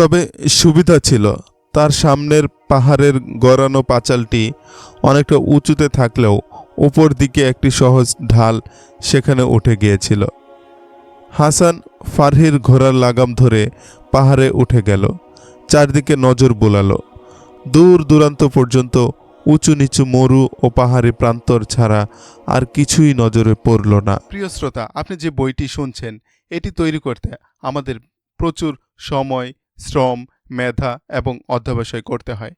তবে সুবিধা ছিল, তার সামনের পাহাড়ের গড়ানো পাঁচালটি অনেকটা উঁচুতে থাকলেও উপর দিকে একটি সহজ ঢাল সেখানে উঠে গিয়েছিল। হাসান ফারহির ঘোড়ার লাগাম ধরে পাহাড়ে উঠে গেল। চারদিকে নজর বুলালো। দূর দূরান্ত পর্যন্ত উঁচু নিচু মরু ও পাহাড়ি প্রান্তর ছাড়া আর কিছুই নজরে পড়ল না। প্রিয় শ্রোতা, আপনি যে বইটি শুনছেন এটি তৈরি করতে আমাদের প্রচুর সময়, শ্রম, মেধা এবং অধ্যবসায় করতে হয়।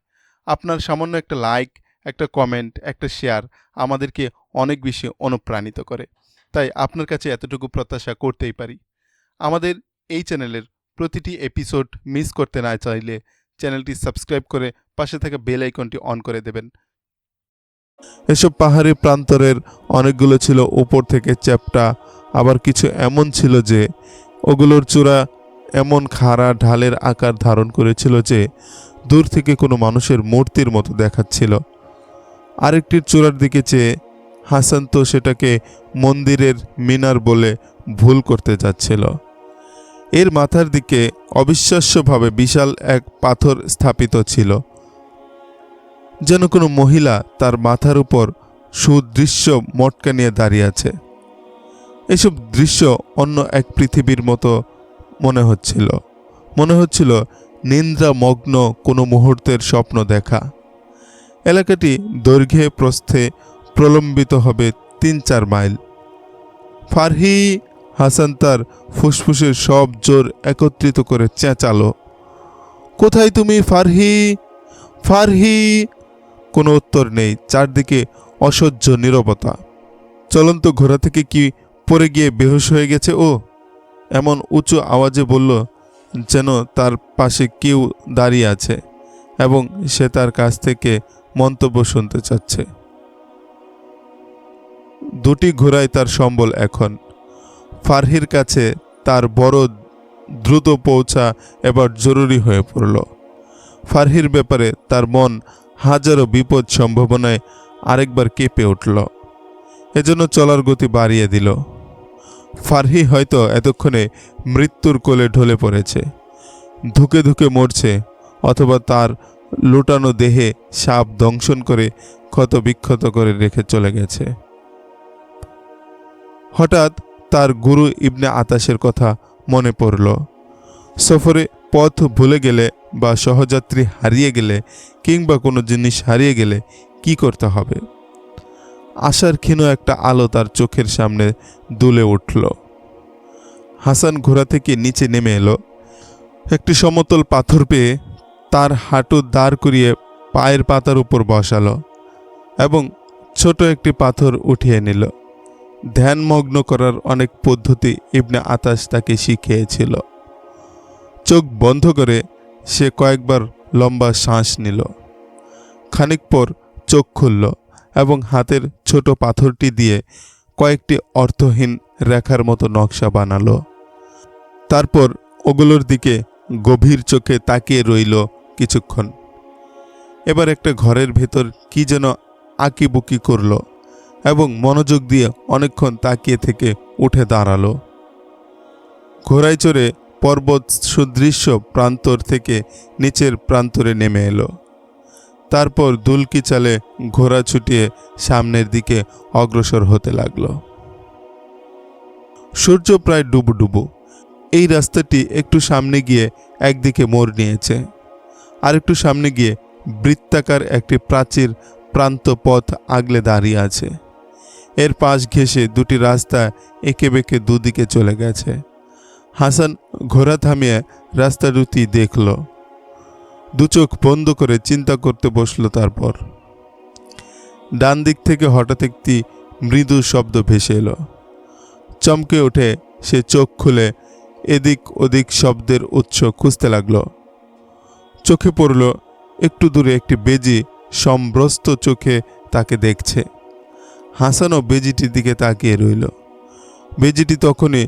আপনার সামান্য একটা লাইক, একটা কমেন্ট, একটা শেয়ার আমাদেরকে অনেক বেশি অনুপ্রাণিত করে। তাই আপনার কাছে এতটুকু প্রত্যাশা করতেই পারি। আমাদের এই চ্যানেলের প্রতিটি এপিসোড মিস করতে না চাইলে চ্যানেলটি সাবস্ক্রাইব করে পাশে থাকা বেল আইকনটি অন করে দেবেন। এসব পাহাড়ি প্রান্তরের অনেকগুলো ছিল উপর থেকে চ্যাপ্টা, আবার কিছু এমন ছিল যে ওগুলোর চূড়া এমন খাড়া ঢালের আকার ধারণ করেছিল যে দূর থেকে কোনো মানুষের মূর্তির মতো দেখাচ্ছিল। আরেকটির চূড়ার দিকে চেয়ে হাসান তো সেটাকে মন্দিরের মিনার বলে ভুল করতে যাচ্ছিল। এর মাথার দিকে অবিশ্বাস্যভাবে বিশাল এক পাথর স্থাপিত ছিল, যেন কোনো মহিলা তার মাথার উপর সুদৃশ্য মটকা নিয়ে দাঁড়িয়ে আছে। এসব দৃশ্য অন্য এক পৃথিবীর মতো মনে হচ্ছিল নিদ্রামগ্ন কোনো মুহূর্তের স্বপ্ন দেখা। এলাকাটি দৈর্ঘ্যে প্রস্থে প্রলম্বিত হবে ৩-৪ মাইল। ফারহি! হাসান তার ফুসফুসের সব জোর একত্রিত করে চেঁচালো, কোথায় তুমি ফারহি? ফারহি! কোনো উত্তর নেই। চারদিকে অসহ্য নীরবতা। চলন্ত ঘোড়া থেকে কি পড়ে গিয়ে বেহুশ হয়ে গেছে ও? এমন উঁচু আওয়াজে বলল যেন তার পাশে কেউ দাঁড়িয়ে আছে এবং সে তার কাছ থেকে মন্তব্য শুনতে চাচ্ছে। দুটি ঘোড়াই তার সম্বল এখন। ফারহির কাছে তার বড় দ্রুত পৌঁছা এবার জরুরি হয়ে পড়ল। ফারহির ব্যাপারে তার মন হাজারো বিপদ সম্ভাবনায় আরেকবার কেঁপে উঠল। এজন্য চলার গতি বাড়িয়ে দিল। ফারহি হয়তো এতক্ষণে মৃত্যুর কোলে ঢলে পড়েছে, ধুকে ধুকে মরছে, অথবা তার লুটানো দেহে সাপ দংশন করে ক্ষত বিক্ষত করে রেখে চলে গেছে। হঠাৎ তার গুরু ইবনে আতাসের কথা মনে পড়ল। সফরে পথ ভুলে গেলে বা সহযাত্রী হারিয়ে গেলে কিংবা কোনো জিনিস হারিয়ে গেলে কি করতে হবে? আশার ক্ষীণ একটা আলো তার চোখের সামনে দুলে উঠল। হাসান ঘোড়া থেকে নিচে নেমে এলো। একটি সমতল পাথর পেয়ে তার হাঁটু দাঁড় করিয়ে পায়ের পাতার উপর বসালো এবং ছোট একটি পাথর উঠিয়ে নিল। ধ্যানমগ্ন করার অনেক পদ্ধতি ইবনে আতাস তাকে শিখিয়েছিল। চোখ বন্ধ করে সে কয়েকবার লম্বা শ্বাস নিল। খানিক পর চোখ খুলল এবং হাতের ছোট পাথরটি দিয়ে কয়েকটি অর্থহীন রেখার মতো নকশা বানালো। তারপর ওগুলোর দিকে গভীর চোখে তাকিয়ে রইল কিছুক্ষণ। এবার একটা ঘরের ভেতর কি যেন আঁকিবুকি করল এবং মনোযোগ দিয়ে অনেকক্ষণ তাকিয়ে থেকে উঠে দাঁড়ালো। ঘোড়ায় চড়ে পর্বত সুদৃশ্য প্রান্তর থেকে নিচের প্রান্তরে নেমে এলো। তারপর দুলকি চালে ঘোড়া ছুটিয়ে সামনের দিকে অগ্রসর হতে লাগলো। সূর্য প্রায় ডুবুডুবু। এই রাস্তাটি একটু সামনে গিয়ে একদিকে মোড় নিয়েছে, আর একটু সামনে গিয়ে বৃত্তাকার একটি প্রাচীর প্রান্ত পথ আগলে দাঁড়িয়ে আছে। এর পাশ ঘেঁষে দুটি রাস্তা এঁকে বেঁকে দুদিকে চলে গেছে। হাসান ঘোড়া থামিয়ে রাস্তা দুটি দেখল, দু চোখ বন্ধ করে চিন্তা করতে বসল। তারপর ডান দিক থেকে হঠাৎ একটি মৃদু শব্দ ভেসে এলো। চমকে উঠে সে চোখ খুলে এদিক ওদিক শব্দের উৎস খুঁজতে লাগলো। চোখে পড়ল একটু দূরে একটি বেজি সম্ভ্রস্ত চোখে তাকে দেখছে। হাসানও বেজিটির দিকে তাকিয়ে রইল। বেজিটি তখনই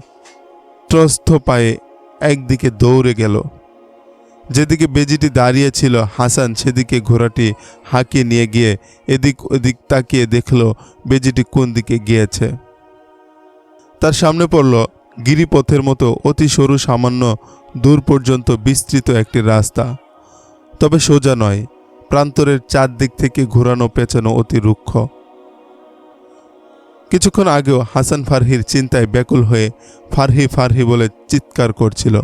ত্রস্ত পায়ে একদিকে দৌড়ে গেল। যেদিকে বেজিটি দাঁড়িয়ে ছিল হাসান সেদিকে ঘোড়াটি হাঁকিয়ে নিয়ে গিয়ে এদিক ওদিক তাকিয়ে দেখল বেজিটি কোন দিকে গিয়েছে। তার সামনে পড়ল গিরিপথের মতো অতি সরু সামান্য দূর পর্যন্ত বিস্তৃত একটি রাস্তা, তবে সোজা নয়, প্রান্তরের চারদিক থেকে ঘোরানো পেঁচানো অতি রুক্ষ। কিছুক্ষণ আগেও হাসান ফারহির চিন্তায় ব্যাকুল হয়ে ফারহি ফারহি বলে চিৎকার করছিল,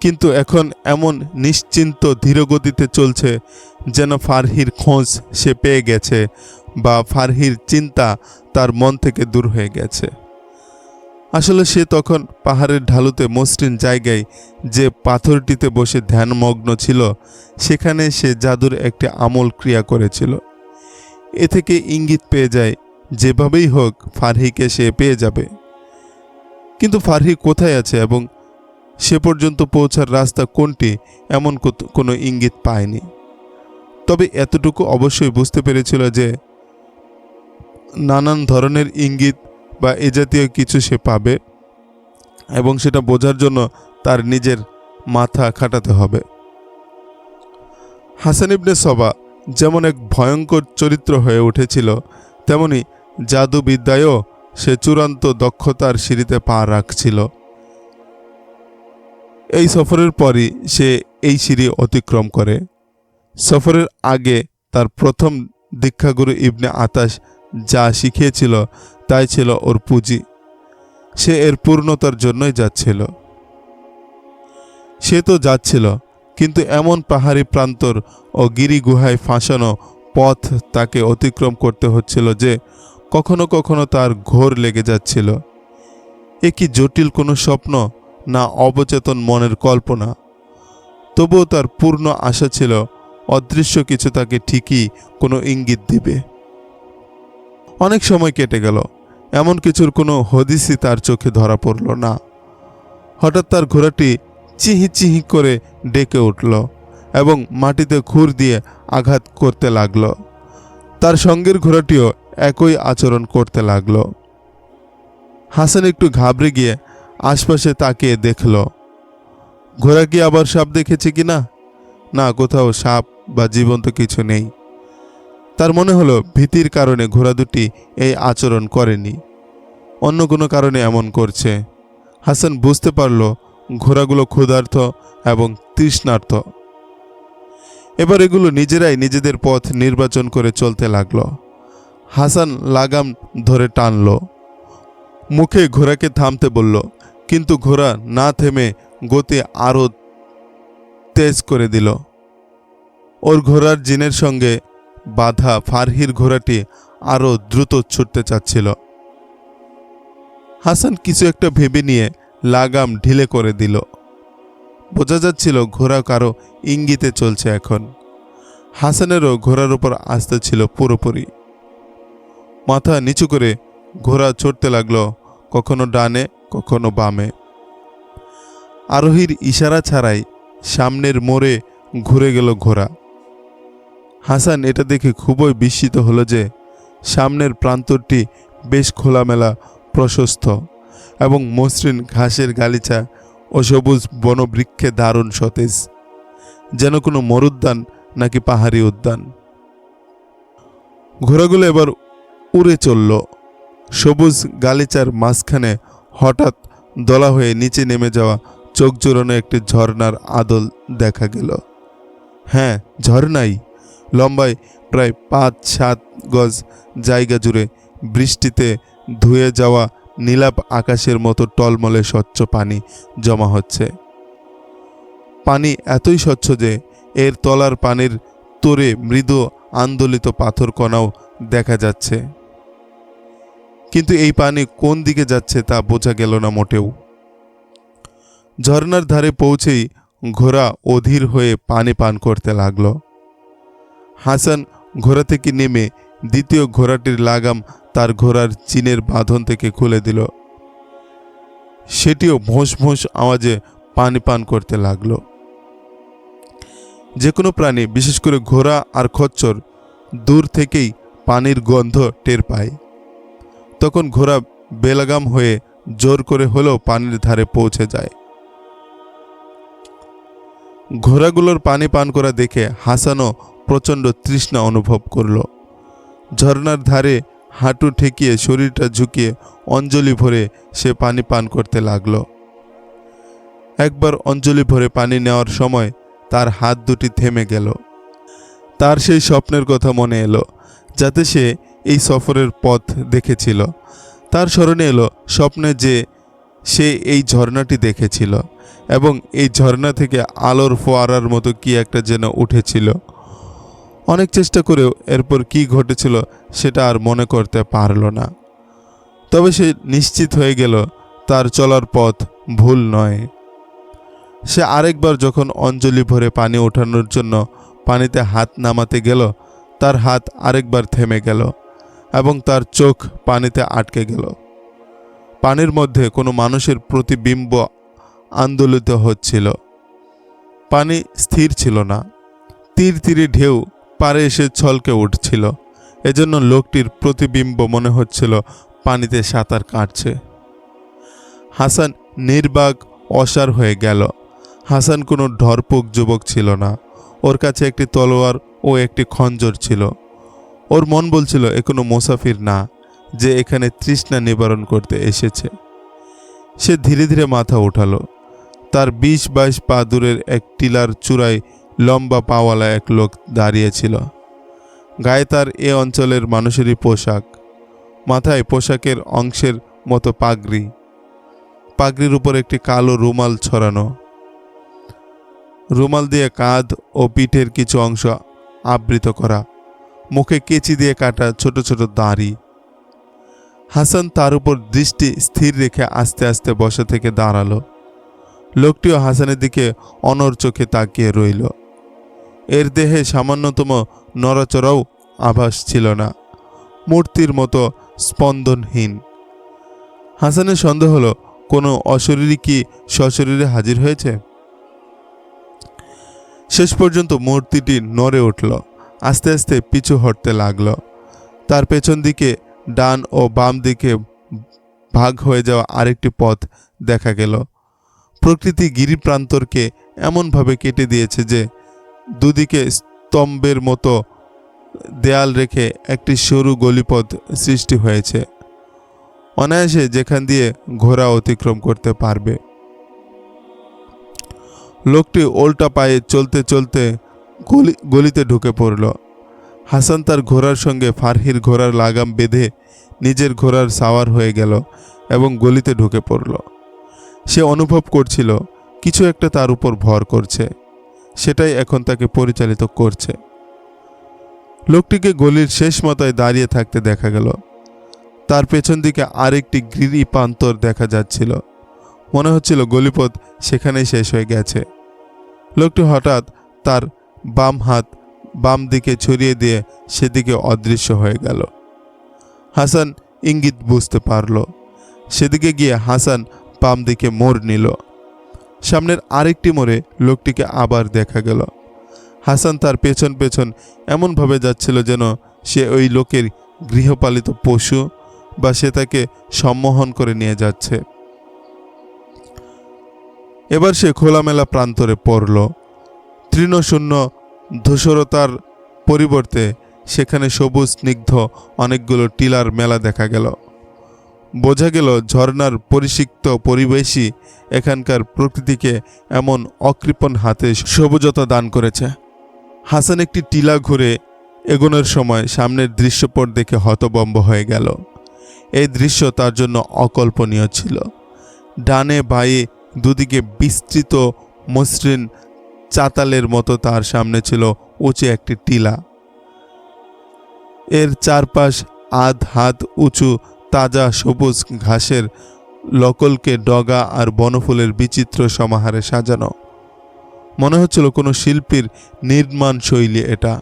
কিন্তু এখন এমন নিশ্চিন্ত ধীরগতিতে চলছে যেন ফারহির খোঁজ সে পেয়ে গেছে বা ফারহির চিন্তা তার মন থেকে দূর হয়ে গেছে। আসলে সে তখন পাহাড়ের ঢালুতে মসৃণ জায়গায় যে পাথরটিতে বসে ধ্যানমগ্ন ছিল, সেখানে সে জাদুর একটি আমল ক্রিয়া করেছিল। এ থেকে ইঙ্গিত পেয়ে যায় যেভাবেই হোক ফারহিকে সে পেয়ে যাবে। কিন্তু ফারহি কোথায় আছে এবং সে পর্যন্ত পৌঁছার রাস্তা কোনটি, এমন কোনো ইঙ্গিত পায়নি। তবে এতটুকু অবশ্যই বুঝতে পেরেছিল যে নানান ধরনের ইঙ্গিত বা এ জাতীয় কিছু সে পাবে এবং সেটা বোঝার জন্য তার নিজের মাথা খাটাতে হবে। হাসান ইবনে সবা যেমন এক ভয়ঙ্কর চরিত্র হয়ে উঠেছিল, তেমনি জাদুবিদ্যায়ও সে চূড়ান্ত দক্ষতার সিঁড়িতে পা রাখছিল। এই সফরের পরই সে এই সিঁড়ি অতিক্রম করে। সফরের আগে তার প্রথম দীক্ষাগুরু ইবনে আতাশ যা শিখিয়েছিল তাই ছিল ওর পুঁজি। সে এর পূর্ণতার জন্যই যাচ্ছিল। সে তো যাচ্ছিল, কিন্তু এমন পাহাড়ি প্রান্তর ও গিরি গুহায় ফাঁসানো পথ তাকে অতিক্রম করতে হচ্ছিল যে কখনো কখনো তার ঘোর লেগে যাচ্ছিল। এ কি জটিল কোনো স্বপ্ন, না অবচেতন মনের কল্পনা? তবুও তার পূর্ণ আশা ছিল অদৃশ্য কিছু তাকে ঠিকই কোনো ইঙ্গিত দিবে। অনেক সময় কেটে গেল, এমন কিছুর কোনো হদিসই তার চোখে ধরা পড়ল না। হঠাৎ তার ঘোড়াটি চিহি চিহি করে ডেকে উঠল এবং মাটিতে খুর দিয়ে আঘাত করতে লাগল। তার সঙ্গের ঘোড়াটিও একই আচরণ করতে লাগল। হাসান একটু ঘাবড়ে গিয়ে আশপাশে তাকিয়ে দেখল, ঘোড়া কি আবার সাপ দেখেছে কিনা? না, কোথাও সাপ বা জীবন্ত কিছু নেই। তার মনে হলো ভীতির কারণে ঘোড়া দুটি এই আচরণ করেনি, অন্য কোনো কারণে এমন করছে। হাসান বুঝতে পারল ঘোড়াগুলো ক্ষুধার্ত এবং তৃষ্ণার্ত। এবার এগুলো নিজেরাই নিজেদের পথ নির্বাচন করে চলতে লাগলো। হাসান লাগাম ধরে টানল, মুখে ঘোড়াকে থামতে বলল, কিন্তু ঘোড়া না থেমে গতি আরও তেজ করে দিল। ওর ঘোড়ার জিনের সঙ্গে বাধা ফারহির ঘোড়াটি আরও দ্রুত ছুটতে চাচ্ছিল। হাসান কিছু একটা ভেবে নিয়ে লাগাম ঢিলে করে দিল। বোঝা যাচ্ছিল ঘোড়া কারো ইঙ্গিতে চলছে এখন। হাসানেরও ঘোড়ার উপর আস্থা ছিল পুরোপুরি। মাথা নিচু করে ঘোড়া ছুটতে লাগলো, কখনো ডানে কখনো বামে। আরোহীর ইশারা ছাড়াই সামনের মোড়ে ঘুরে গেল ঘোড়া। হাসান এটা দেখে খুবই বিস্মিত হলো যে সামনের প্রান্তরটি বেশ খোলামেলা, প্রশস্ত এবং মসৃণ ঘাসের গালিচা ও সবুজ বনবৃক্ষে দারুণ সতেজ, যেন কোনো মরুদ্যান নাকি পাহাড়ি উদ্যান। ঘোড়াগুলো এবার উড়ে চলল। সবুজ গালিচার মাঝখানে হঠাৎ দলা হয়ে নিচে নেমে যাওয়া চোখ জোড়ানো একটি ঝর্ণার আদল দেখা গেল। হ্যাঁ, ঝর্ণাই, লম্বায় প্রায় ৫-৭ গজ জায়গা জুড়ে বৃষ্টিতে ধুয়ে যাওয়া নীলাপ আকাশের মতো টলমলে স্বচ্ছ পানি জমা হচ্ছে। পানি এতই স্বচ্ছ যে এর তলার পানির তোরে মৃদু আন্দোলিত পাথর কণাও দেখা যাচ্ছে, কিন্তু এই পানি কোন দিকে যাচ্ছে তা বোঝা গেল না মোটেও। ঝর্ণার ধারে পৌঁছেই ঘোড়া অধীর হয়ে পানি পান করতে লাগল। হাসান ঘোড়া থেকে নেমে দ্বিতীয় ঘোড়াটির লাগাম তার ঘোড়ার চিনের বাঁধন থেকে খুলে দিল। সেটিও ভোঁস ভোঁস আওয়াজে পানি পান করতে লাগল। যে কোনো প্রাণী, বিশেষ করে ঘোড়া আর খচ্চর, দূর থেকেই পানির গন্ধ টের পায়। তখন ঘোড়া বেলাগাম হয়ে জোর করে হলেও পানির ধারে পৌঁছে যায়। ঘোড়াগুলোর পানি পান করা দেখে হাসানও প্রচণ্ড তৃষ্ণা অনুভব করল। ঝর্ণার ধারে হাঁটু ঠেকিয়ে শরীরটা ঝুঁকিয়ে অঞ্জলি ভরে সে পানি পান করতে লাগলো। একবার অঞ্জলি ভরে পানি নেওয়ার সময় তার হাত দুটি থেমে গেল। তার সেই স্বপ্নের কথা মনে এলো, যাতে সে এই সফরের পথ দেখেছিল। তার স্মরণে এলো স্বপ্নে যে সে এই ঝর্ণাটি দেখেছিল এবং এই ঝর্ণা থেকে আলোর ফোয়ারার মতো কি একটা যেন উঠেছিল। অনেক চেষ্টা করেও এরপর কি ঘটেছিল সেটা আর মনে করতে পারল না। তবে সে নিশ্চিত হয়ে গেল তার চলার পথ ভুল নয়। সে আরেকবার যখন অঞ্জলি ভরে পানি ওঠানোর জন্য পানিতে হাত নামাতে গেল, তার হাত আরেকবার থেমে গেল এবং তার চোখ পানিতে আটকে গেল। পানির মধ্যে কোনো মানুষের প্রতিবিম্ব আন্দোলিত হচ্ছিল। পানি স্থির ছিল না, তীর তীরে ঢেউ পারে এসে ছলকে উঠছিল। এজন্য লোকটির প্রতিবিম্ব মনে হচ্ছিল পানিতে সাঁতার কাটছে। হাসান নির্বাক অসাড় হয়ে গেল। হাসান কোনো ঢরপুক যুবক ছিল না। ওর কাছে একটি তলোয়ার ও একটি খঞ্জর ছিল। ওর মন বলছিল এ কোনো মুসাফির না যে এখানে তৃষ্ণা নিবারণ করতে এসেছে। সে ধীরে ধীরে মাথা উঠালো। তার ২০-২২ পা দূরের এক টিলার চূড়ায় লম্বা পাওয়ালা এক লোক দাঁড়িয়েছিল। গায়ে তার এ অঞ্চলের মানুষেরই পোশাক, মাথায় পোশাকের অংশের মতো পাগড়ি, পাগড়ির উপর একটি কালো রুমাল ছড়ানো। রুমাল দিয়ে কাঁধ ও পিঠের কিছু অংশ আবৃত করা, মুখে কেচি দিয়ে কাটা ছোট ছোট দাড়ি। হাসান তার উপর দৃষ্টি স্থির রেখে আস্তে আস্তে বসা থেকে দাঁড়ালো। লোকটিও হাসানের দিকে অনড় চোখে তাকিয়ে রইল। এর দেহে সামান্যতম নড়াচড়াও আভাস ছিল না, মূর্তির মতো স্পন্দনহীন। হাসানের সন্দেহ হলো কোনো অশরীরী কি সশরীরে হাজির হয়েছে। শেষ পর্যন্ত মূর্তিটি নড়ে উঠল, আস্তে আস্তে পিছু হটতে লাগলো। তার পেছন দিকে ডান ও বাম দিকে ভাগ হয়ে যাওয়া আরেকটি পথ দেখা গেল। প্রকৃতি গিরিপ্রান্তরকে এমনভাবে কেটে দিয়েছে যে দুদিকে স্তম্ভের মতো দেয়াল রেখে একটি সরু গলিপথ সৃষ্টি হয়েছে। অনায়াসে যেখান দিয়ে ঘোড়া অতিক্রম করতে পারবে। লোকটি উল্টা পায়ে চলতে চলতে গলিতে ঢুকে পড়ল। হাসান তার ঘোড়ার সঙ্গে ফারহির ঘোড়ার লাগাম বেঁধে নিজের ঘোড়ার সাওয়ার হয়ে গেল এবং গলিতে ঢুকে পড়ল। সে অনুভব করছিল কিছু একটা তার উপর ভর করছে, সেটাই এখন তাকে পরিচালিত করছে। লোকটিকে গলির শেষ মাথায় দাঁড়িয়ে থাকতে দেখা গেল। তার পেছন দিকে আরেকটি গিরিপ্রান্তর দেখা যাচ্ছিল। মনে হচ্ছিল গলিপথ সেখানেই শেষ হয়ে গেছে। লোকটি হঠাৎ তার বাম হাত বাম দিকে ছড়িয়ে দিয়ে সেদিকে অদৃশ্য হয়ে গেল। হাসান ইঙ্গিত বুঝতে পারল। সেদিকে গিয়ে হাসান বাম দিকে মোড় নিল। সামনের আরেকটি মোড়ে লোকটিকে আবার দেখা গেল। হাসান তার পেছন পেছন এমনভাবে যাচ্ছিল যেন সে ওই লোকের গৃহপালিত পশু বা সে তাকে সম্মোহন করে নিয়ে যাচ্ছে। এবার সে খোলামেলা প্রান্তরে পড়ল। তৃণশূন্য ধূসরতার পরিবর্তে সেখানে সবুজ স্নিগ্ধ অনেকগুলো টিলার মেলা দেখা গেল। বোঝা গেল ঝর্ণার পরিসিক্ত পরিবেশই এখানকার প্রকৃতিকে এমন অকৃপণ হাতে সবুজতা দান করেছে। হাসান একটি টিলা ঘুরে এগোনোর সময় সামনের দৃশ্যপট দেখে হতভম্ব হয়ে গেল। এই দৃশ্য তার জন্য অকল্পনীয় ছিল। ডানে বাঁয়ে দুদিকে বিস্তৃত মসৃণ চাতালের মতো তার সামনে ছিল উঁচু একটি টিলা। এর চারপাশ আধ হাত উঁচু তাজা সবুজ ঘাসের লকলকে ডগা আর বনফুলের বিচিত্র সমাহারে সাজানো। মনে হচ্ছিল কোনো শিল্পীর নির্মাণ শৈলী এটা।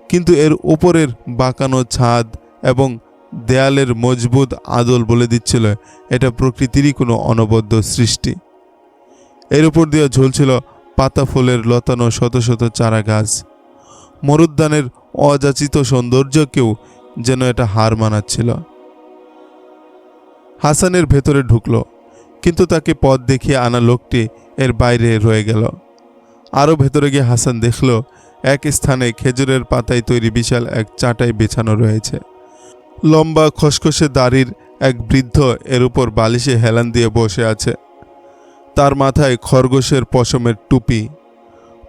কিন্তু এর উপরের বাঁকানো ছাদ এবং দেয়ালের মজবুত আদল বলে দিচ্ছিল এটা প্রকৃতিরই কোনো অনবদ্য সৃষ্টি। এর উপর দিয়ে ঝুলছিল পাতা ফুলের লতানো শত শত চারা গাছ। মরুদ্যানের অযাচিত সৌন্দর্যকেও যেন এটা হার মানাচ্ছিল। হাসানের ভেতরে ঢুকল, কিন্তু তাকে পথ দেখিয়ে আনা লোকটি এর বাইরে রয়ে গেল। আরও ভেতরে গিয়ে হাসান দেখল এক স্থানে খেজুরের পাতায় তৈরি বিশাল এক চাটাই বিছানো রয়েছে। লম্বা খসখসে দাড়ির এক বৃদ্ধ এর উপর বালিশে হেলান দিয়ে বসে আছে। তার মাথায় খরগোশের পশমের টুপি,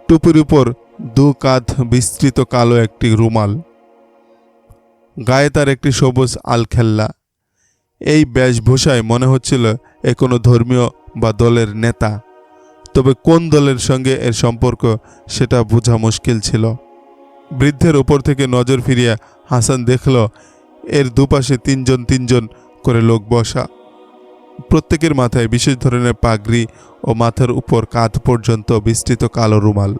টুপির উপর দু কাঁধ বিস্তৃত কালো একটি রুমাল, গায়ে তার একটি সবুজ আলখেল্লা। এই বেশভূষায় মনে হচ্ছিল এ কোনো ধর্মীয় বা দলের নেতা, তবে কোন দলের সঙ্গে এর সম্পর্ক সেটা বোঝা মুশকিল ছিল। বৃদ্ধের ওপর থেকে নজর ফিরিয়ে হাসান দেখল এর দুপাশে তিনজন তিনজন করে লোক বসা, প্রত্যেকের মাথায় বিশেষ ধরনের পাগড়ি ও মাথার উপর কাঁধ পর্যন্ত বিস্তৃত কালো রুমাল।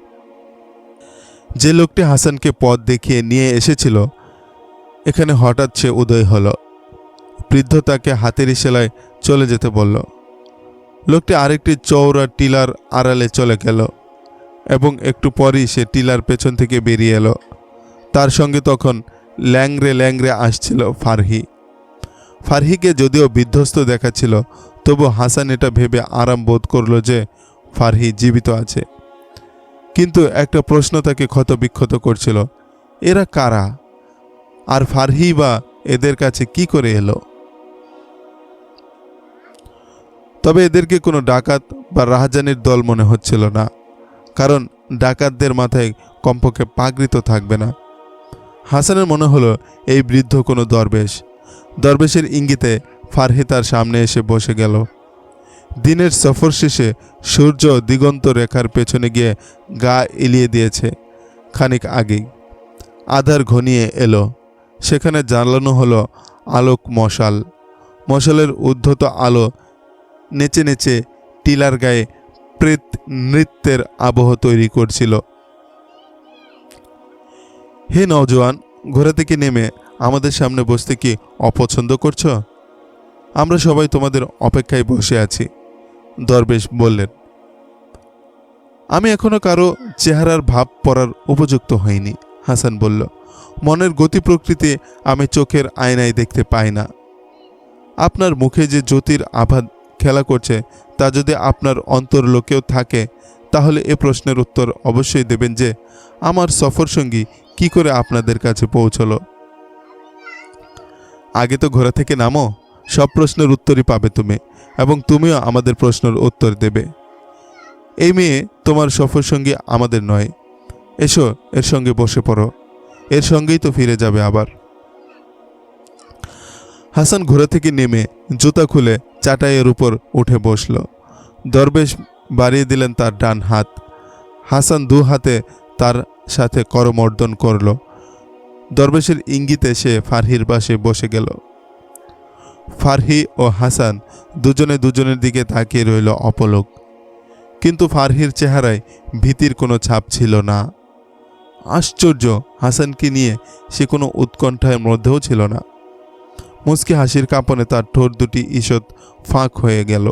যে লোকটি হাসানকে পথ দেখিয়ে নিয়ে এসেছিল এখানে হঠাৎ সে উদয় হল। বৃদ্ধ তাকে হাতের ইশারায় চলে যেতে বলল। লোকটি আরেকটি চওড়া টিলার আড়ালে চলে গেল এবং একটু পরই সে টিলার পেছন থেকে বেরিয়ে এলো। তার সঙ্গে তখন ল্যাংড়ে ল্যাংড়ে আসছিল ফারহি। ফারহিকে যদিও বিধ্বস্ত দেখাচ্ছিল, তবু হাসান এটা ভেবে আরাম বোধ করল যে ফারহি জীবিত আছে। কিন্তু একটা প্রশ্ন তাকে ক্ষতবিক্ষত করছিল, এরা কারা, আর ফারহি বা এদের কাছে কি করে এলো? তবে এদেরকে কোনো ডাকাত বা রাহাজানির দল মনে হচ্ছিল না, কারণ ডাকাতদের মাথায় কমপক্ষে পাগড়ি তো থাকবে না। হাসানের মনে হলো এই বৃদ্ধ কোনো দরবেশ। দরবেশের ইঙ্গিতে ফারহি তার সামনে এসে বসে গেল। দিনের সফর শেষে সূর্য দিগন্ত রেখার পেছনে গিয়ে গা এলিয়ে দিয়েছে খানিক আগেই। আধার ঘনিয়ে এলো। সেখানে জ্বালানো হলো আলোক মশাল। মশালের উদ্ধত আলো নেচে নেচে টিলার গায়ে প্রেত নৃত্যের আবহ তৈরি করছিল। হে নওজোয়ান, ঘোড়া থেকে নেমে আমাদের সামনে বসতে কি অপছন্দ করছো? আমরা সবাই তোমাদের অপেক্ষায় বসে আছি, দরবেশ বললেন। আমি এখনো কারো চেহারার ভাব পড়ার উপযুক্ত হইনি, হাসান বলল। মনের গতি প্রকৃতি আমি চোখের আয়নায় দেখতে পাই না। আপনার মুখে যে জ্যোতির আভা খেলা করছে তা যদি আপনার অন্তর্লোকেও থাকে, তাহলে এ প্রশ্নের উত্তর অবশ্যই দেবেন যে আমার সফর সঙ্গী কি করে আপনাদের কাছে পৌঁছলো। আগে তো ঘোড়া থেকে নামো, সব প্রশ্নের উত্তরই পাবে তুমি, এবং তুমিও আমাদের প্রশ্নের উত্তর দেবে। এই মেয়ে তোমার সফর সঙ্গী আমাদের নয়। এসো, এর সঙ্গে বসে পড়ো, এর সঙ্গেই তো ফিরে যাবে আবার। হাসান ঘোড়া থেকে নেমে জুতা খুলে চাটাইয়ের উপর উঠে বসল। দরবেশ বাড়িয়ে দিলেন তার ডান হাত। হাসান দু হাতে তার সাথে করমর্দন করল। দরবেশের ইঙ্গিতে সে ফারহির পাশে বসে গেল। ফারহি ও হাসান দুজনে দুজনের দিকে তাকিয়ে রইল অপলক, কিন্তু ফারহির চেহারায় ভীতির কোনো ছাপ ছিল না। আশ্চর্য, হাসানকে নিয়ে সে কোনো উৎকণ্ঠার মধ্যেও ছিল না। মুচকি হাসির কাঁপনে তার ঠোঁট দুটি ঈষৎ ফাঁক হয়ে গেল।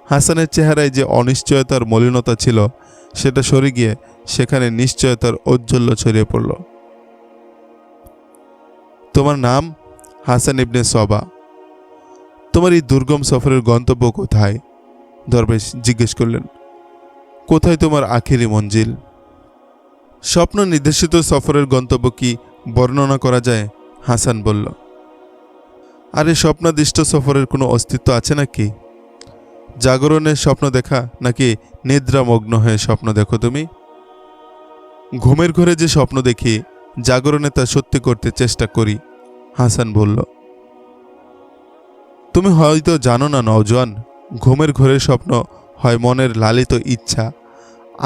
হাসানের চেহারায় যে অনিশ্চয়তার মলিনতা ছিল সেটা সরে গিয়ে সেখানে নিশ্চয়তার ঔজ্জ্বল্য ছড়িয়ে পড়ল। তোমার নাম? হাসান ইবনে সবা। তোমার এই দুর্গম সফরের গন্তব্য কোথায়? দরবেশ জিজ্ঞেস করলেন। কোথায় তোমার আখেরি মঞ্জিল? স্বপ্ন নির্দেশিত সফরের গন্তব্য কি বর্ণনা করা যায়? হাসান বলল। আরে স্বপ্নাদিষ্ট সফরের কোনো অস্তিত্ব আছে নাকি? জাগরণের স্বপ্ন দেখা নাকি নিদ্রামগ্ন হয়ে স্বপ্ন দেখো তুমি? ঘুমের ঘরে যে স্বপ্ন দেখি, জাগরণে তা সত্যি করতে চেষ্টা করি, হাসান বলল। তুমি হয়তো জানো না নওজোয়ান, ঘুমের ঘরের স্বপ্ন হয় মনের লালিত ইচ্ছা,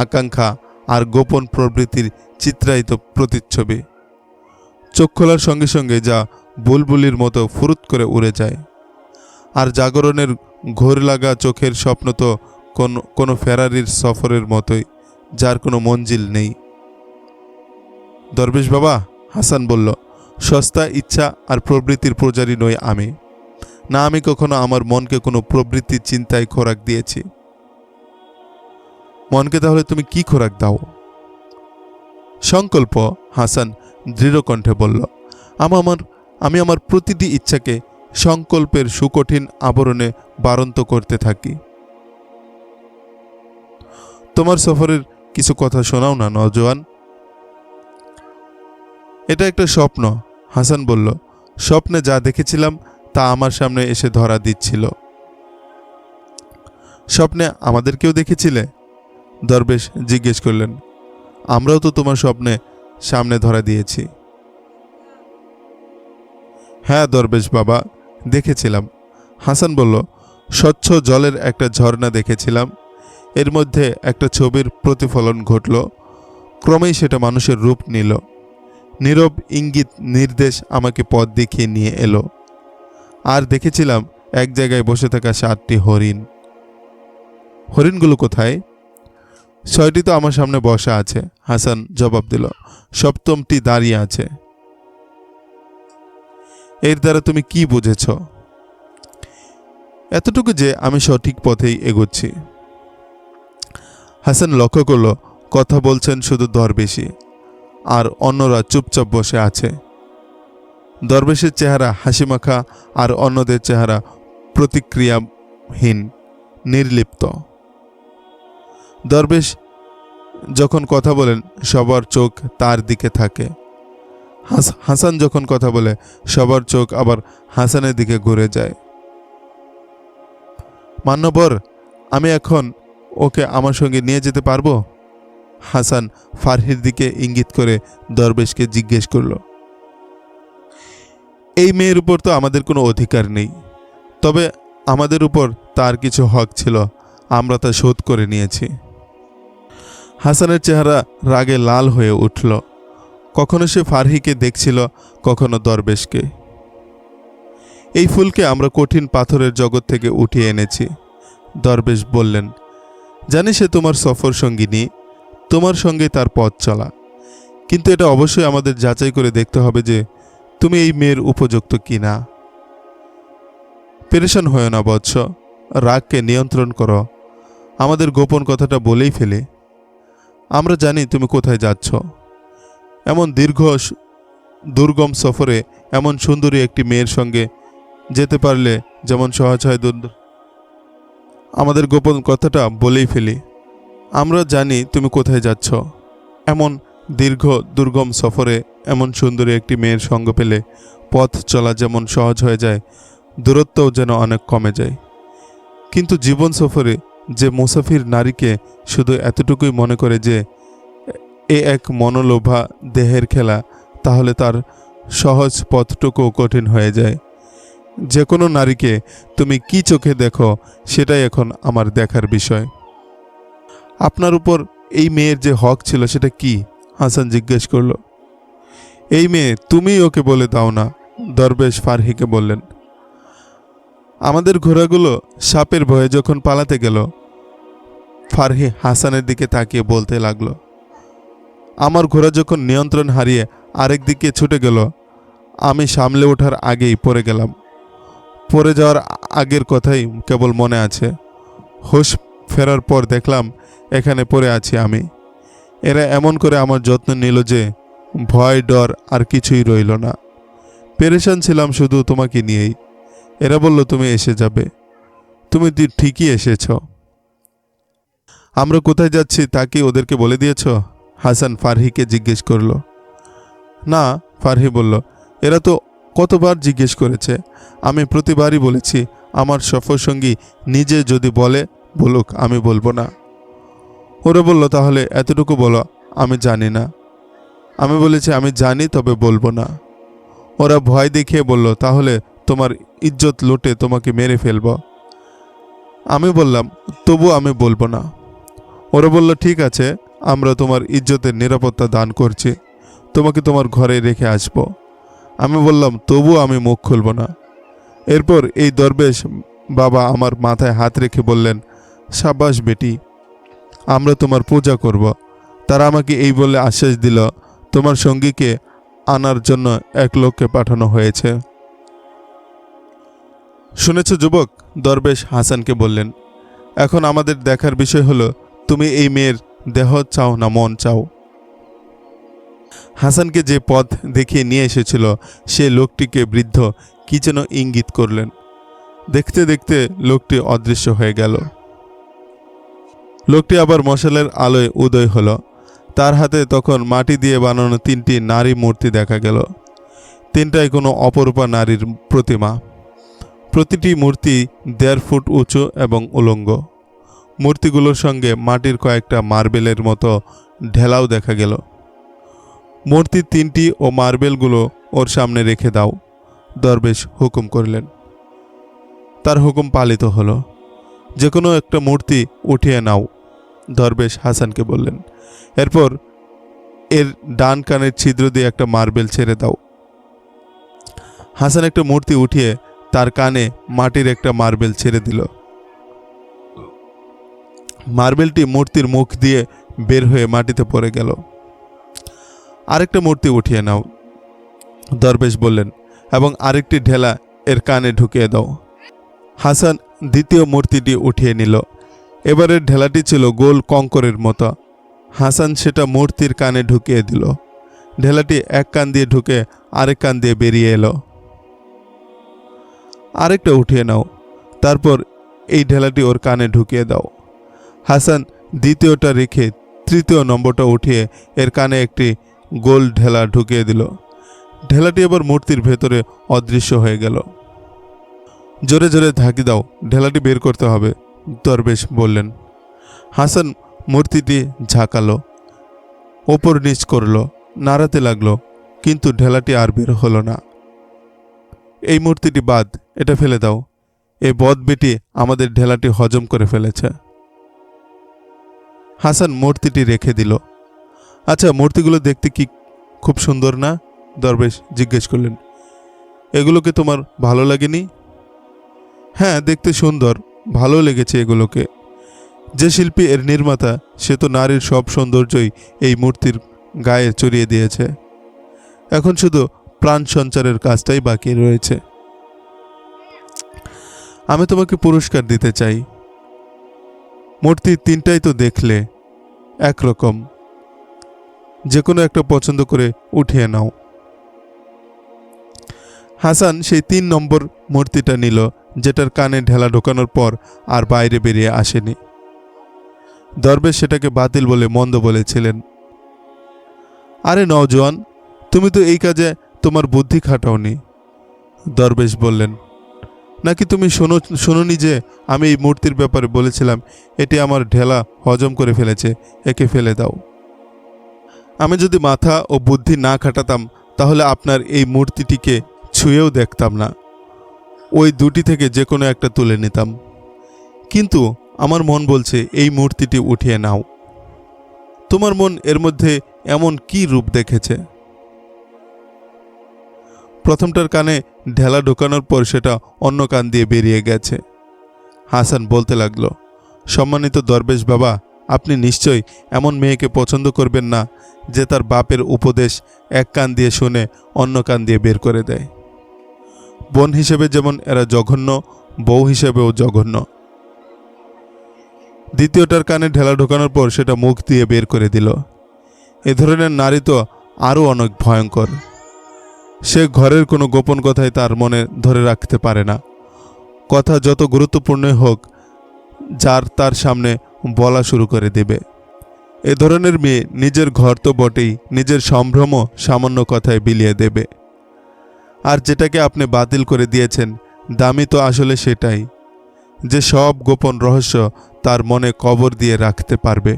আকাঙ্ক্ষা আর গোপন প্রবৃত্তির চিত্রায়িত প্রতিচ্ছবি। চোখ খোলার সঙ্গে সঙ্গে যা বুলবুলির মতো ফুরুত করে উড়ে যায়। আর জাগরণের ঘোর লাগা চোখের স্বপ্ন তো কোনো ফেরারির সফরের মতোই, যার কোনো মঞ্জিল নেই। দরবেশ বাবা, হাসান বলল, সস্তা ইচ্ছা আর প্রবৃত্তির পূজারী নই আমি। না, আমি কখনো আমার মনকে কোনো প্রবৃত্তির চিন্তায় খোরাক দিয়েছি। মনকে তাহলে তুমি কি খোরাক দাও? সংকল্প, হাসান দৃঢ় কণ্ঠে বলল। আমি আমার প্রতিটি ইচ্ছাকে সংকল্পের সুকঠিন আবরণে বারন্ত করতে থাকি। তোমার সফরের কিছু কথা শোনাও না নওজোয়ান। এটা একটা স্বপ্ন, হাসান বলল। স্বপ্নে যা দেখেছিলাম তা আমার সামনে এসে ধরা দিচ্ছিল। স্বপ্নে আমাদেরকেও দেখেছিলে? দরবেশ জিজ্ঞেস করলেন। আমরাও তো তোমার স্বপ্নে সামনে ধরা দিয়েছি। হ্যাঁ দরবেশ বাবা, দেখেছিলাম। হাসান বলল, স্বচ্ছ জলের একটা ঝর্ণা দেখেছিলাম। এর মধ্যে একটা ছবির প্রতিফলন ঘটল। ক্রমেই সেটা মানুষের রূপ নিল। নীরব ইঙ্গিত নির্দেশ আমাকে পথ দেখিয়ে নিয়ে এলো। আর দেখেছিলাম এক জায়গায় বসে থাকা 7টি হরিণ। হরিণগুলো কোথায়? 6টি তো আমার সামনে বসা আছে, হাসান জবাব দিল। 7টি দাঁড়িয়ে আছে। এর দ্বারা তুমি কি বুঝেছ? এতটুকু যে আমি সঠিক পথেই এগোচ্ছি। হাসান লক্ষ্য করল কথা বলছেন শুধু দরবেশই, আর অন্যরা চুপচাপ বসে আছে। দরবেশের চেহারা হাসিমাখা, আর অন্যদের চেহারা প্রতিক্রিয়াহীন, নির্লিপ্ত। দরবেশ যখন কথা বলেন সবার চোখ তার দিকে থাকে। হাসান যখন কথা বলে সবার চোখ আবার হাসানের দিকে ঘুরে যায়। মান্যবর, আমি এখন ওকে আমার সঙ্গে নিয়ে যেতে পারবো? হাসান ফারহির দিকে ইঙ্গিত করে দরবেশকে জিজ্ঞেস করল। এই মেয়ের উপর তো আমাদের কোনো অধিকার নেই, তবে আমাদের উপর তার কিছু হক ছিল, আমরা তা শোধ করে নিয়েছি। হাসানের চেহারা রাগে লাল হয়ে উঠল। কখনো সে ফারহিকে দেখছিল, কখনো দরবেশকে। এই ফুলকে আমরা কঠিন পাথরের জগৎ থেকে উঠিয়ে এনেছি, দরবেশ বললেন। জানি সে তোমার সফর সঙ্গিনী, তোমার সঙ্গে তার পথ চলা, কিন্তু এটা অবশ্যই আমাদের যাচাই করে দেখতে হবে যে তুমি এই মেয়ের উপযুক্ত কিনা। পেরেশান হয়েও না বৎস, রাগকে নিয়ন্ত্রণ করো। আমাদের গোপন কথাটা বলেই ফেলে। আমরা জানি তুমি কোথায় যাচ্ছ। এমন দুর্গম সফরে এমন সুন্দরী একটি মেয়ের সঙ্গে যেতে পারলে যেমন সহজ হয়, আমাদের গোপন কথাটা বলেই ফেলি। আমরা জানি তুমি কোথায় যাচ্ছ। এমন দুর্গম সফরে এমন সুন্দরী একটি মেয়ের সঙ্গ পেলে পথ চলা যেমন সহজ হয়ে যায়, দূরত্বও যেন অনেক কমে যায়। কিন্তু জীবন সফরে যে মুসাফির নারীকে শুধু এতটুকুই মনে করে যে এ এক মনোলোভা দেহের খেলা, তাহলে তার সহজ পথটুকু কঠিন হয়ে যায়। যে কোনো নারীকে তুমি কি চোখে দেখো সেটাই এখন আমার দেখার বিষয়। আপনার উপর এই মেয়ের যে হক ছিল সেটা কি? হাসান জিজ্ঞেস করল। এই মেয়ে তুমি ওকে বলে দাও না, দরবেশ ফারহিকে বললেন। আমাদের ঘোড়াগুলো সাপের ভয়ে যখন পালাতে গেল, ফারহি হাসানের দিকে তাকিয়ে বলতে লাগলো, আমার ঘোড়া যখন নিয়ন্ত্রণ হারিয়ে আরেক দিকে ছুটে গেল, আমি সামলে ওঠার আগেই পড়ে গেলাম। পড়ে যাওয়ার আগের কথাই কেবল মনে আছে। হুঁশ ফেরার পর দেখলাম এখানে পড়ে আছি আমি। এরা এমন করে আমার যত্ন নিল যে ভয় ডর আর কিছুই রইল না। পেরেশান ছিলাম শুধু তোমাকে নিয়েই। এরা বলল তুমি এসে যাবে। তুমি ঠিকই এসেছ। আমরা কোথায় যাচ্ছি তা কি ওদেরকে বলে দিয়েছ? হাসান ফারহিকে জিজ্ঞেস করল। না, ফারহি বলল, এরা তো কতবার জিজ্ঞেস করেছে। আমি প্রতিবারই বলেছি আমার সফরসঙ্গী নিজে যদি বলে বলুক, আমি বলবো না। ওরা বলল, তাহলে এতটুকু বলো আমি জানি না। আমি বলেছি আমি জানি, তবে বলবো না। ওরা ভয় দেখিয়ে বলল, তাহলে তোমার ইজ্জত লুটে তোমাকে মেরে ফেলব। আমি বললাম, তবু আমি বলবো না। ওরা বলল, ঠিক আছে, আমরা তোমার ইজ্জতের নিরাপত্তা দান করছি, তোমাকে তোমার ঘরে রেখে আসব। আমি বললাম, তবু আমি মুখ খুলব না। এরপর এই দরবেশ বাবা আমার মাথায় হাত রেখে বললেন, সাবাস বেটি, আমরা তোমার পূজা করব। তারা আমাকে এই বলে আশ্বাস দিল, তোমার সঙ্গীকে আনার জন্য এক লোককে পাঠানো হয়েছে। শুনেছ যুবক, দরবেশ হাসানকে বললেন, এখন আমাদের দেখার বিষয় হলো তুমি এই মেয়ের দেহ চাও না মন চাও। হাসানকে যে পথ দেখিয়ে নিয়ে এসেছিল সে লোকটিকে বৃদ্ধ কি যেন ইঙ্গিত করলেন। দেখতে দেখতে লোকটি অদৃশ্য হয়ে গেল। লোকটি আবার মশালের আলোয় উদয় হলো। তার হাতে তখন মাটি দিয়ে বানানো 3টি নারী মূর্তি দেখা গেল। তিনটাই কোনো অপরূপা নারীর প্রতিমা। প্রতিটি মূর্তি 1.5 ফুট উঁচু এবং উলঙ্গ। মূর্তিগুলোর সঙ্গে মাটির কয়েকটা মার্বেলের মতো ঢেলাও দেখা গেল। মূর্তি তিনটি ও মার্বেলগুলো ওর সামনে রেখে দাও, দরবেশ হুকুম করলেন। তার হুকুম পালিত হলো। যে কোনো একটা মূর্তি উঠিয়ে নাও, দরবেশ হাসানকে বললেন। এরপর এর ডান কানের ছিদ্র দিয়ে একটা মার্বেল ছেড়ে দাও। হাসান একটা মূর্তি উঠিয়ে তার কানে মাটির একটা মার্বেল ছেড়ে দিল। মার্বেলটি মূর্তির মুখ দিয়ে বের হয়ে মাটিতে পড়ে গেল। আরেকটা মূর্তি উঠিয়ে নাও, দরবেশ বললেন, এবং আরেকটি ঢেলা এর কানে ঢুকিয়ে দাও। হাসান দ্বিতীয় মূর্তিটি উঠিয়ে নিল। এবারের ঢেলাটি ছিল গোল কঙ্করের মতো। হাসান সেটা মূর্তির কানে ঢুকিয়ে দিল। ঢেলাটি এক কান দিয়ে ঢুকে আরেক কান দিয়ে বেরিয়ে এলো। আরেকটা উঠিয়ে নাও, তারপর এই ঢেলাটি ওর কানে ঢুকিয়ে দাও। হাসান দ্বিতীয়টা রেখে তৃতীয় নম্বরটা উঠিয়ে এর কানে একটি গোল ঢেলা ঢুকিয়ে দিল। ঢেলাটি এবার মূর্তির ভেতরে অদৃশ্য হয়ে গেল। জোরে জোরে ঝাঁকি দাও, ঢেলাটি বের করতে হবে, দরবেশ বললেন। হাসান মূর্তিটি ঝাঁকালো, ওপর নিচ করলো, নাড়াতে লাগলো, কিন্তু ঢেলাটি আর বের হলো না। এই মূর্তিটি বাদ, এটা ফেলে দাও। এই বদ বেটি আমাদের ঢেলাটি হজম করে ফেলেছে। হাসান মূর্তিটি রেখে দিল। আচ্ছা, মূর্তিগুলো দেখতে কি খুব সুন্দর না? দরবেশ জিজ্ঞেস করলেন। এগুলোকে তোমার ভালো লাগেনি? হ্যাঁ, দেখতে সুন্দর, ভালো লেগেছে এগুলোকে। যে শিল্পী এর নির্মাতা, সে তো নারীর সব সৌন্দর্যই এই মূর্তির গায়ে চড়িয়ে দিয়েছে। এখন শুধু প্রাণ সঞ্চারের কাজটাই বাকি রয়েছে। আমি তোমাকে পুরস্কার দিতে চাই। মূর্তি তিনটাই তো দেখলে একরকম, যে কোনো একটা পছন্দ করে উঠিয়ে নাও। হাসান সেই 3 নম্বর মূর্তিটা নিল, যেটার কানে ঢেলা ঢোকানোর পর আর বাইরে বেরিয়ে আসেনি। দরবেশ সেটাকে বাতিল বলে মন্দ বলেছিলেন। আরে নওজোয়ান, তুমি তো এই কাজে তোমার বুদ্ধি খাটাওনি, দরবেশ বললেন। নাকি তুমি শোনোনি যে আমি এই মূর্তির ব্যাপারে বলেছিলাম এটি আমার ঢেলা হজম করে ফেলেছে, একে ফেলে দাও। আমি যদি মাথা ও বুদ্ধি না খাটাতাম তাহলে আপনার এই মূর্তিটিকে ছুঁয়েও দেখতাম না। ওই দুটি থেকে যে কোনো একটা তুলে নিতাম, কিন্তু আমার মন বলছে এই মূর্তিটি উঠিয়ে নাও। তোমার মন এর মধ্যে এমন কি রূপ দেখেছে? প্রথমটার কানে ঢেলা ঢোকানোর পর সেটা অন্য কান দিয়ে বেরিয়ে গেছে। হাসান বলতে লাগলো, সম্মানিত দরবেশ বাবা, আপনি নিশ্চয়ই এমন মেয়েকে পছন্দ করবেন না যে তার বাপের উপদেশ এক কান দিয়ে শুনে অন্য কান দিয়ে বের করে দেয়। বোন হিসেবে যেমন এরা জঘন্য, বউ হিসেবেও জঘন্য। দ্বিতীয়টার কানে ঢেলা ঢোকানোর পর সেটা মুখ দিয়ে বের করে দিল। এ ধরনের নারী তো আরও অনেক ভয়ঙ্কর। সে ঘরের কোনো গোপন কথাই তার মনে ধরে রাখতে পারে না। কথা যত গুরুত্বপূর্ণই হোক, যার তার সামনে বলা শুরু করে দেবে। এ ধরনের মেয়ে নিজের ঘর তো বটেই, নিজের সম্ভ্রমও সামান্য কথায় বিলিয়ে দেবে। আর যেটাকে আপনি বাতিল করে দিয়েছেন, দামি তো আসলে সেটাই, যে সব গোপন রহস্য তার মনে কবর দিয়ে রাখতে পারবে।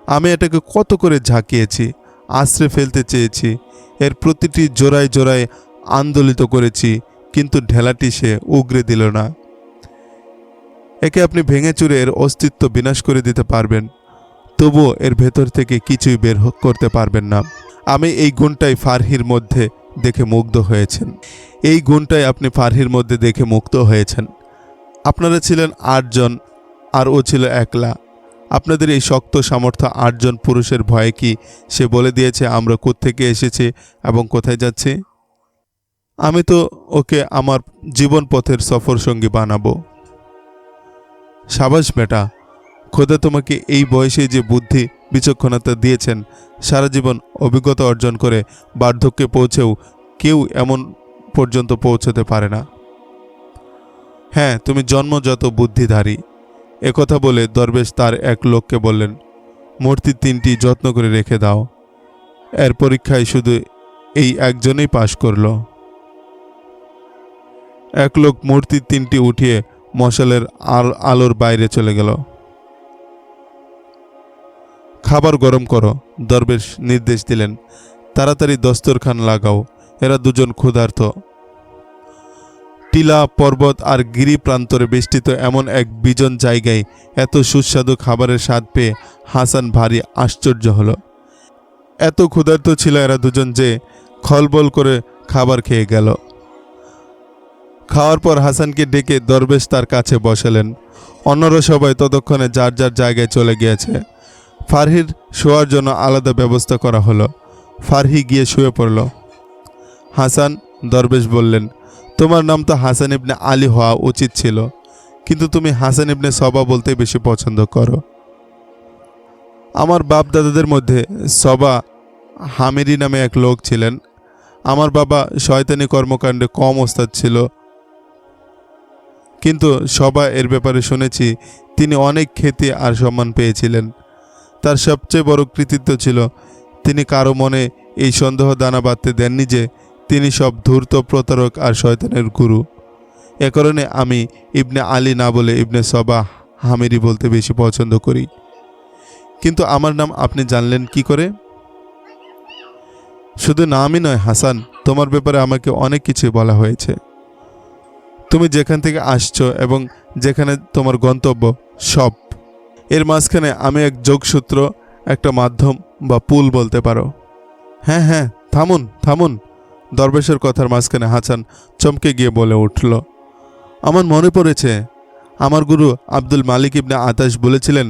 আমি এটাকে কত করে ঝাঁকিয়েছি, আশ্রে ফেলতে চেয়েছি, এর প্রতিটি জোড়ায় জোড়ায় আন্দোলিত করেছি, কিন্তু ঢেলাটি সে উগরে দিল না। একে আপনি ভেঙে চুরে এর অস্তিত্ব বিনাশ করে দিতে পারবেন, তবুও এর ভেতর থেকে কিছুই বের করতে পারবেন না। আমি এই গুণটাই ফারহির মধ্যে দেখে মুগ্ধ হয়েছেন। এই গুণটাই আপনি ফারহির মধ্যে দেখে মুগ্ধ হয়েছেন। আপনারা ছিলেন 8 জন আর ও ছিল একলা। আপনাদের এই শক্ত সামর্থ্য 8 জন পুরুষের ভয়ে কি সে বলে দিয়েছে আমরা কোত্থেকে এসেছি এবং কোথায় যাচ্ছি? আমি তো ওকে আমার জীবন পথের সফর সঙ্গী বানাবো। সাবাস বেটা, খোদা তোমাকে এই বয়সে যে বুদ্ধি বিচক্ষণতা দিয়েছেন, সারা জীবন অভিজ্ঞতা অর্জন করে বার্ধক্যে পৌঁছেও কেউ এমন পর্যন্ত পৌঁছতে পারে না। হ্যাঁ, তুমি জন্মজাত বুদ্ধিধারী। একথা বলে দরবেশ তার এক লোককে বললেন, মূর্তি 3টি যত্ন করে রেখে দাও। এর পরীক্ষায় শুধু এই একজনই পাশ করলো। এক লোক মূর্তি 3টি উঠিয়ে মশালের আলোর বাইরে চলে গেল। খাবার গরম করো, দরবেশ নির্দেশ দিলেন। তাড়াতাড়ি দস্তরখান লাগাও, এরা দুজন ক্ষুধার্ত। টিলা, পর্বত আর গিরি প্রান্তরে বেষ্টিত এমন এক বিজন জায়গায় এত সুস্বাদু খাবারের স্বাদ পেয়ে হাসান ভারী আশ্চর্য হলো। এত ক্ষুধার্ত ছিল এরা দুজন যে খলবল করে খাবার খেয়ে গেল। খাওয়ার পর হাসানকে ডেকে দরবেশ তার কাছে বসালেন। অন্যরা সবাই ততক্ষণে যার যার জায়গায় চলে গিয়েছে। ফারহির শোয়ার জন্য আলাদা ব্যবস্থা করা হলো। ফারহি গিয়ে শুয়ে পড়ল। হাসান, দরবেশ বললেন, তোমার নাম তো হাসান ইবনে আলী হওয়া উচিত ছিল, কিন্তু তুমি হাসান ইবনে সবা বলতে বেশি পছন্দ করো। আমার বাপ দাদাদের মধ্যে সবা হামিরি নামে এক লোক ছিলেন। আমার বাবা শয়তানি কর্মকাণ্ডে কম ওস্তাদ ছিল, কিন্তু সবা এর ব্যাপারে শুনেছি তিনি অনেক খ্যাতি আর সম্মান পেয়েছিলেন। তার সবচেয়ে বড় কৃতিত্ব ছিল তিনি কারো মনে এই সন্দেহ দানা বাঁধতে দেননি যে তিনি সব ধূর্ত, প্রতারক আর শয়তানের গুরু। এ কারণে আমি ইবনে আলী না বলে ইবনে সবা হামিরি বলতে বেশি পছন্দ করি। কিন্তু আমার নাম আপনি জানলেন কি করে? শুধু নামই নয় হাসান, তোমার ব্যাপারে আমাকে অনেক কিছু বলা হয়েছে। তুমি যেখান থেকে আসছো এবং যেখানে তোমার গন্তব্য, সব এর মাঝখানে আমি এক যোগসূত্র, একটা মাধ্যম বা পুল বলতে পারো। হ্যাঁ হ্যাঁ, থামুন থামুন। দরবেশের কথার মাঝখানে হাসান চমকে গিয়ে বলে উঠল, আমার মনে পড়েছে, আমার গুরু আব্দুল মালিক ইবনে আতাশ বলেছিলেন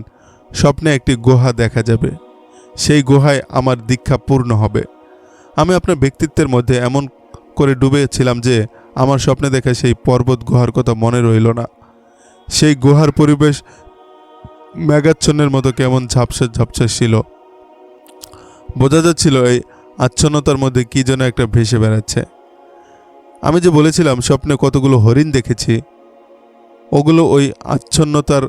স্বপ্নে একটি গুহা দেখা যাবে, সেই গুহায় আমার দীক্ষা পূর্ণ হবে। আমি আপনার ব্যক্তিত্বের মধ্যে এমন করে ডুবেছিলাম যে আমার স্বপ্নে দেখা সেই পর্বত গুহার কথা মনে রইল না। সেই গুহার পরিবেশ মেঘাচ্ছন্নের মতো কেমন ঝাপসা ঝাপসা ছিল। বোঝা যাচ্ছিল এই আচ্ছন্নতার মধ্যে কি যেন একটা ভেসে বেড়াচ্ছে। আমি যে বলেছিলাম স্বপ্নে কতগুলো হরিণ দেখেছি, ওগুলো ওই আচ্ছন্নতার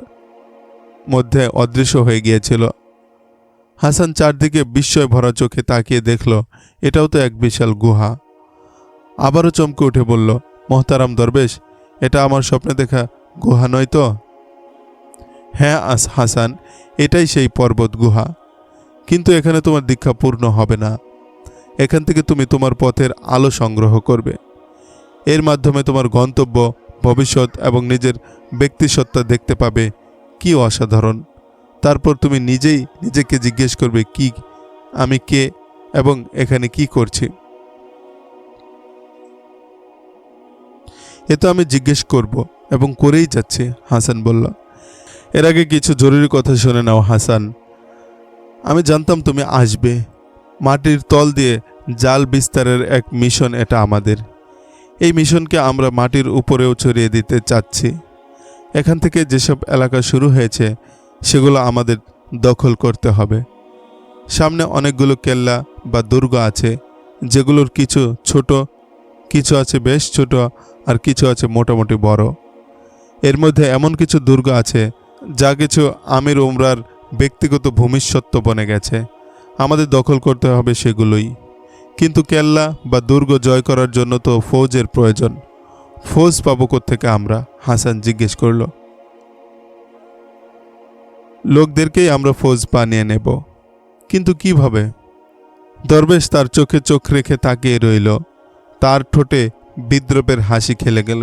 মধ্যে অদৃশ্য হয়ে গিয়েছিল। হাসান চারদিকে বিস্ময় ভরা চোখে তাকিয়ে দেখল এটাও তো এক বিশাল গুহা। আবারও চমকে উঠে বলল, মোহতারাম দরবেশ, এটা আমার স্বপ্নে দেখা গুহা নয় তো? হ্যাঁ হাসান, এটাই সেই পর্বত গুহা, কিন্তু এখানে তোমার দীক্ষা পূর্ণ হবে না। এখান থেকে তুমি তোমার পথের আলো সংগ্রহ করবে। এর মাধ্যমে তোমার গন্তব্য, ভবিষ্যৎ এবং নিজের ব্যক্তিসত্তা দেখতে পাবে। কি অসাধারণ! তারপর তুমি নিজেই নিজেকে জিজ্ঞেস করবে, কি আমি কে এবং এখানে কি করছি? এ তো আমি জিজ্ঞেস করব এবং করেই যাচ্ছি, হাসান বলল। এর আগে কিছু জরুরি কথা শুনে নাও হাসান। আমি জানতাম তুমি আসবে। মাটির তল দিয়ে জাল বিস্তারের এক মিশন এটা আমাদের। এই মিশনকে আমরা মাটির উপরেও ছড়িয়ে দিতে চাচ্ছি। এখান থেকে যেসব এলাকা শুরু হয়েছে সেগুলো আমাদের দখল করতে হবে। সামনে অনেকগুলো কেল্লা বা দুর্গ আছে, যেগুলোর কিছু ছোট, কিছু আছে বেশ ছোট, আর কিছু আছে মোটামুটি বড়। এর মধ্যে এমন কিছু দুর্গ আছে যা কিছু আমির উমরার ব্যক্তিগত ভূমিস্বত্ব বনে গেছে। আমাদের দখল করতে হবে সেগুলোই। কিন্তু কেল্লা বা দুর্গ জয় করার জন্য তো ফৌজের প্রয়োজন। ফৌজ পাবো কোত্থেকে আমরা? হাসান জিজ্ঞেস করল। লোকদেরকেই আমরা ফৌজ বানিয়ে নেব, কিন্তু কিভাবে? দরবেশ তার চোখে চোখ রেখে তাকিয়ে রইল। তার ঠোঁটে বিদ্রুপের হাসি খেলে গেল।